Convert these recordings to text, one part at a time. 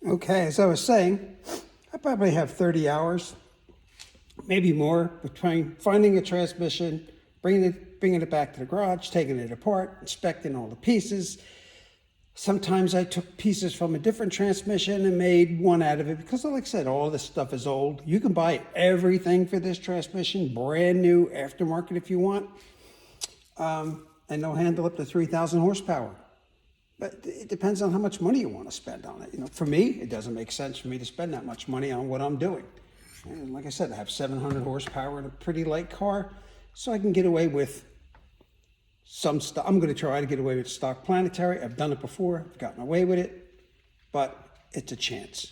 Okay, as I was saying, I probably have 30 hours, maybe more, between finding a transmission, bringing it back to the garage, taking it apart, inspecting all the pieces. Sometimes I took pieces from a different transmission and made one out of it because, like I said, all this stuff is old. You can buy everything for this transmission, brand new, aftermarket if you want, and they'll handle up to 3,000 horsepower. But it depends on how much money you want to spend on it. You know, for me, it doesn't make sense for me to spend that much money on what I'm doing. And like I said, I have 700 horsepower in a pretty light car, so I can get away with some stuff. I'm going to try to get away with stock planetary. I've done it before. I've gotten away with it, but it's a chance.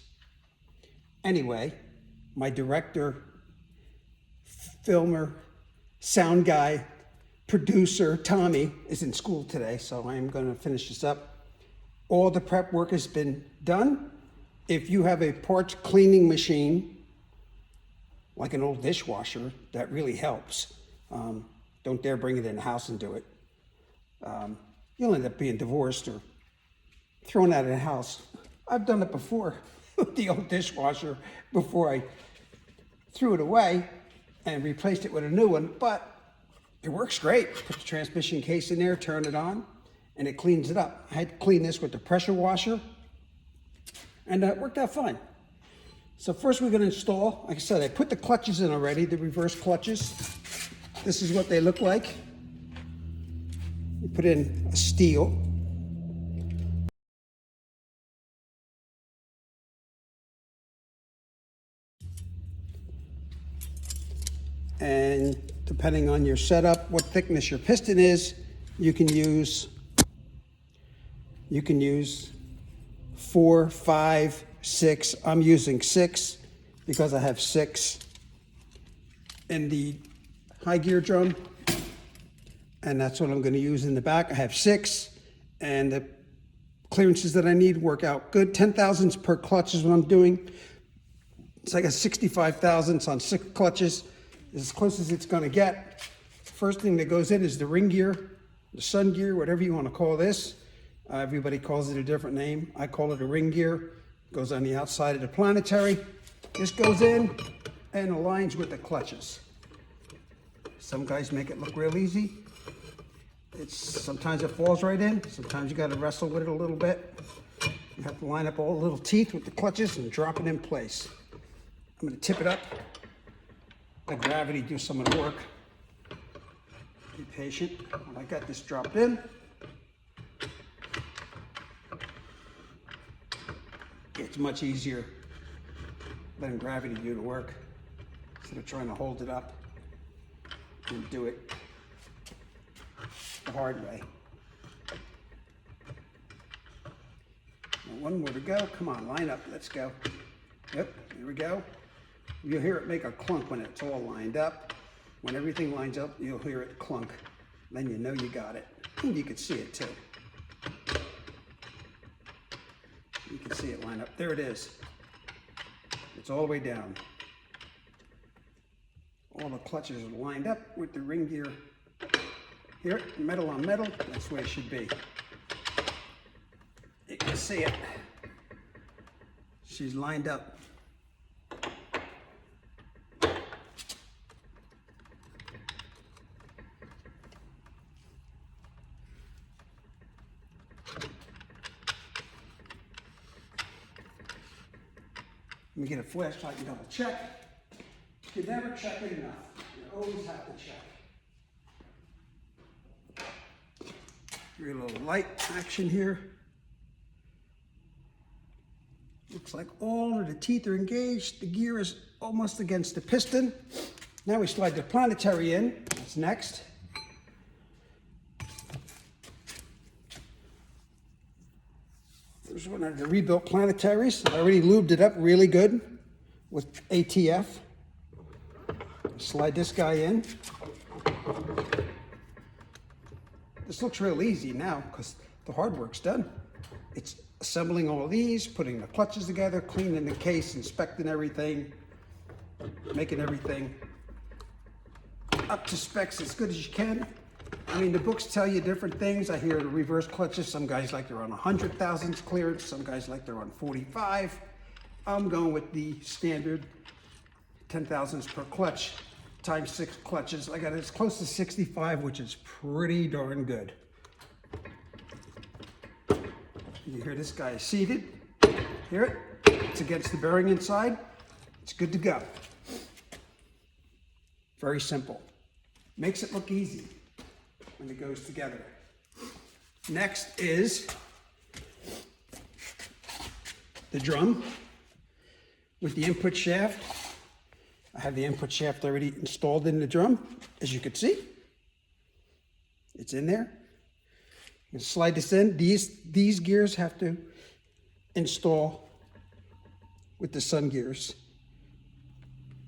Anyway, my director, filmer, sound guy, producer, Tommy, is in school today, so I'm going to finish this up. All the prep work has been done. If you have a parts cleaning machine, like an old dishwasher, that really helps. Don't dare bring it in the house and do it. You'll end up being divorced or thrown out of the house. I've done it before with the old dishwasher before I threw it away and replaced it with a new one, but it works great. Put the transmission case in there, turn it on, and it cleans it up. I had to clean this with the pressure washer, and it worked out fine. So first we're going to install, like I said, I put the clutches in already, the reverse clutches. This is what they look like. You put in a steel. And depending on your setup, what thickness your piston is, you can use 4, 5, 6. I'm using 6 because I have 6 in the high gear drum, and that's what I'm going to use in the back. I have 6, and the clearances that I need work out good. 10 thousandths per clutch is what I'm doing. So I got 65 thousandths on 6 clutches, as close as it's going to get. First thing that goes in is the ring gear, the sun gear, whatever you want to call this. Everybody calls it a different name. I call it a ring gear. It goes on the outside of the planetary. This goes in and aligns with the clutches. Some guys make it look real easy. Sometimes it falls right in. Sometimes you got to wrestle with it a little bit. You have to line up all the little teeth with the clutches and drop it in place. I'm going to tip it up. Let gravity do some of the work. Be patient. When I got this dropped in, it's much easier letting gravity do the work instead of trying to hold it up and do it the hard way. Now, one more to go. Come on, line up. Let's go. Yep, here we go. You'll hear it make a clunk when it's all lined up. When everything lines up, you'll hear it clunk. Then you know you got it. And you can see it too. You can see it line up. There it is. It's all the way down. All the clutches are lined up with the ring gear. Here, metal on metal. That's the way it should be. You can see it. She's lined up. Let me get a flashlight and double check. You never check it enough. You always have to check. Your little light action here. Looks like all of the teeth are engaged. The gear is almost against the piston. Now we slide the planetary in. That's next. There's one of the rebuilt planetaries. I already lubed it up really good with ATF. Slide this guy in. This looks real easy now because the hard work's done. It's assembling all these, putting the clutches together, cleaning the case, inspecting everything, making everything up to specs as good as you can. I mean, the books tell you different things. I hear the reverse clutches. Some guys like they're on 100 thousandths clearance. Some guys like they're on 45. I'm going with the standard 10 thousandths per clutch times 6 clutches. I got it as close to 65, which is pretty darn good. You hear this guy is seated. Hear it? It's against the bearing inside. It's good to go. Very simple. Makes it look easy when it goes together. Next is the drum with the input shaft. I have the input shaft already installed in the drum, as you can see. It's in there. You can slide this in. These gears have to install with the sun gears.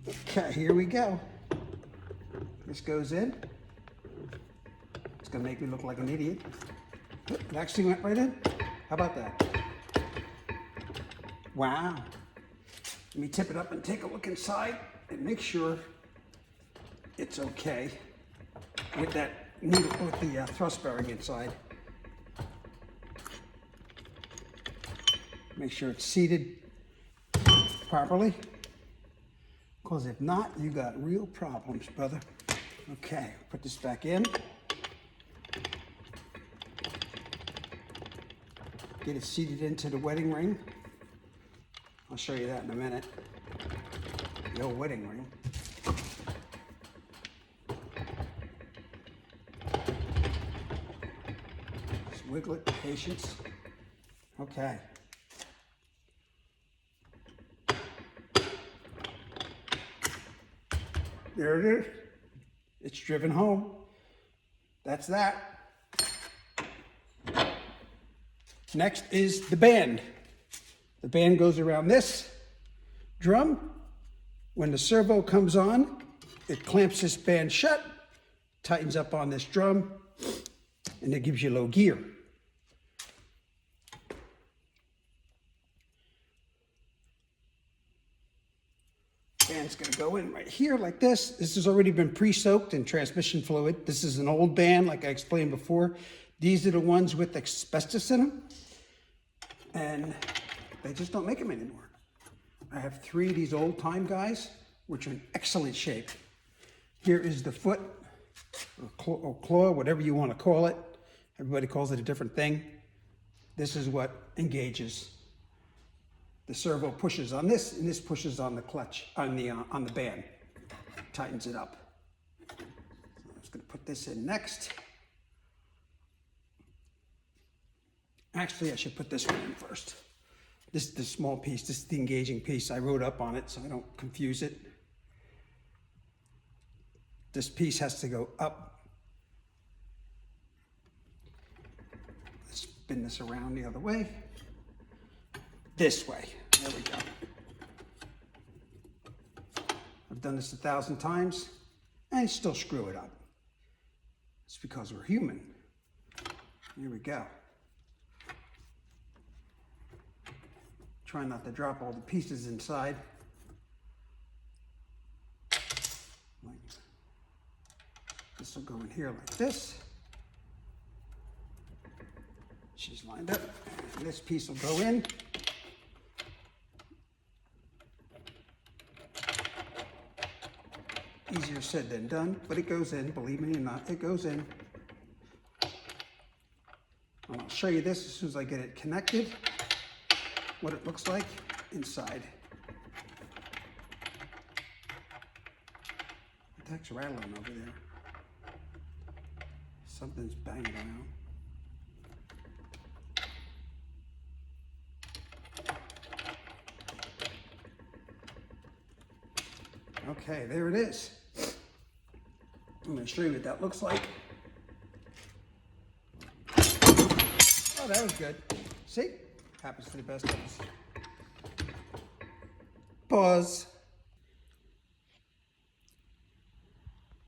Okay, here we go. This goes in. It's gonna make me look like an idiot. It actually went right in. How about that? Wow. Let me tip it up and take a look inside and make sure it's okay with that needle, with the thrust bearing inside. Make sure it's seated properly, because if not, you got real problems, brother. Okay, put this back in. Get it seated into the wedding ring. I'll show you that in a minute. The old wedding ring. Just wiggle it, patience. Okay. There it is. It's driven home. That's that. Next is the band. The band goes around this drum. When the servo comes on, it clamps this band shut, tightens up on this drum, and it gives you low gear. Band's gonna go in right here like this. This has already been pre-soaked in transmission fluid. This is an old band, like I explained before. These are the ones with asbestos in them, and they just don't make them anymore. I have 3 of these old time guys, which are in excellent shape. Here is the foot, or claw, whatever you want to call it. Everybody calls it a different thing. This is what engages. The servo pushes on this, and this pushes on the clutch, on the band. Tightens it up. So I'm just going to put this in next. Actually, I should put this one in first. This is the small piece. This is the engaging piece. I wrote up on it so I don't confuse it. This piece has to go up. Spin this around the other way. This way. There we go. I've done this 1,000 times and I still screw it up. It's because we're human. Here we go. Try not to drop all the pieces inside. This will go in here like this. She's lined up. And this piece will go in. Easier said than done, but it goes in, believe me or not, it goes in. And I'll show you this as soon as I get it connected, what it looks like inside. The heck's rattling over there. Something's banging around. Okay, there it is. I'm going to show you what that looks like. Oh, that was good. See? Happens to the best of us. Pause.